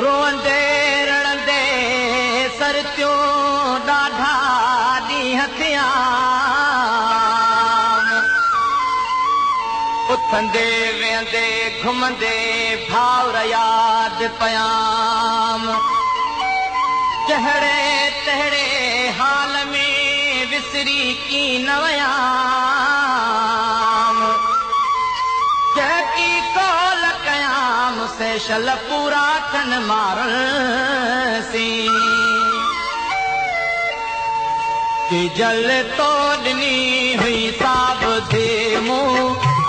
रोअंदे रड़ंदे सरतियूं ॾाढा ॾींहं थिया उथंदे वेहंदे घुमंदे भाउर यादि पयाम जहिड़े तहिड़े हाल में विसरी की न वयाम जकी कौल कयाम से शल पूरा कन मारण सी कि जल तो ॾिनी हुई साब दे मूं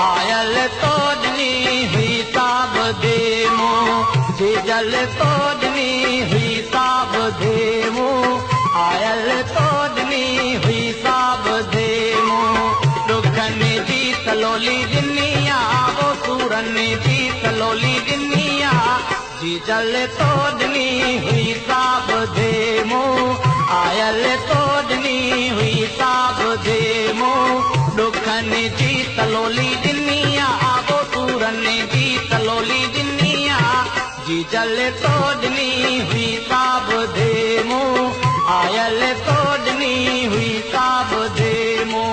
आयल तो ॾिनी हुई साब दे मूं कि जल तो ॾिनी हुई साब दे मूं आयल तो ॾिनी हुई साब दे मूं ॾुखनि जी तलोली ॾिनी वो सूरनि जी तलोली ॾिनी जी जल तो ॾिनी हुई साब दे मूं आयल तो ॾिनी हुई साब दे मूं ॾुखनि जी तलोली ॾिनी वो सूरनि जी तलोली ॾिनी जी जल तो ॾिनी हुई साब दे मूं आयल तो ॾिनी हुई साब दे मूं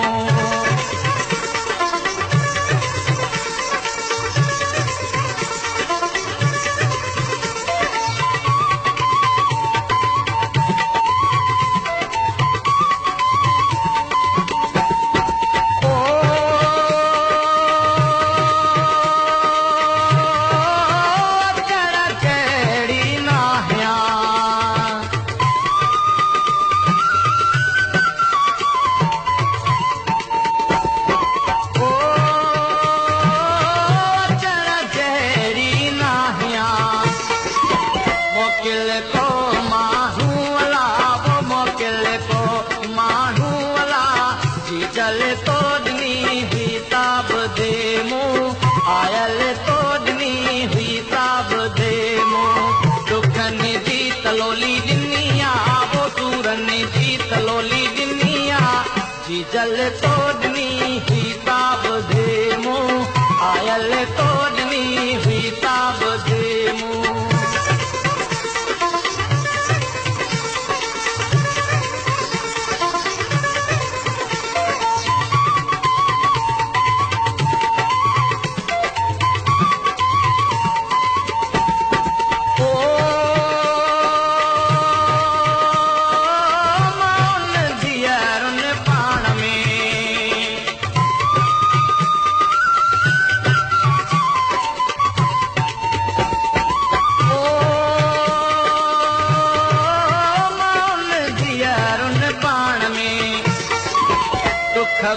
जल तो ॾिनी हुई साब दे मूं आयल तो ॾिनी हुई साब दे मूं ॾुखनि जी तलोली ॾिनी वो सूरनि जी तलोली ॾिनी जी जल तो ॾिनी हुई साब दे मूं आयल तो ॾिनी हुई साब दे मूं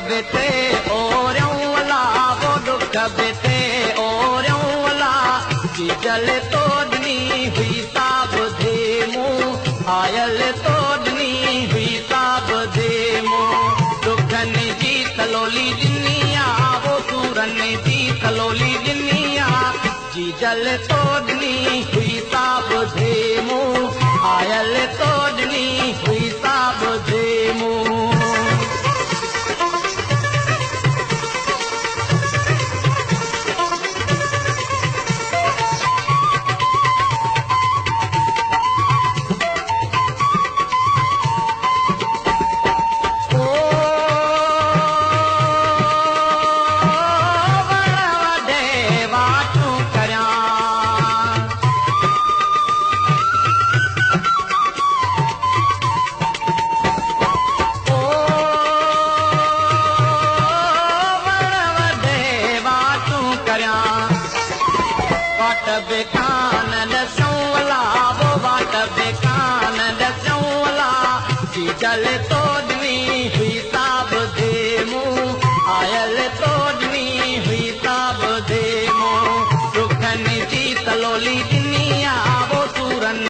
बेटे ओरियों वाला वो दुख बेटे ओरियों वाला जी जल तो ॾिनी हुई साब दे मूं आयल तो ॾिनी हुई साब दे मूं ॾुखनि जी तलोली ॾिनी वो सूरनि जी तलोली ॾिनी जी जल तो ॾिनी हुई साब दे मूं आयल तो ॾिनी हुई साब दे मूं बेकान दसों वाला वो बाट बेकान दसों वाला जी जल तो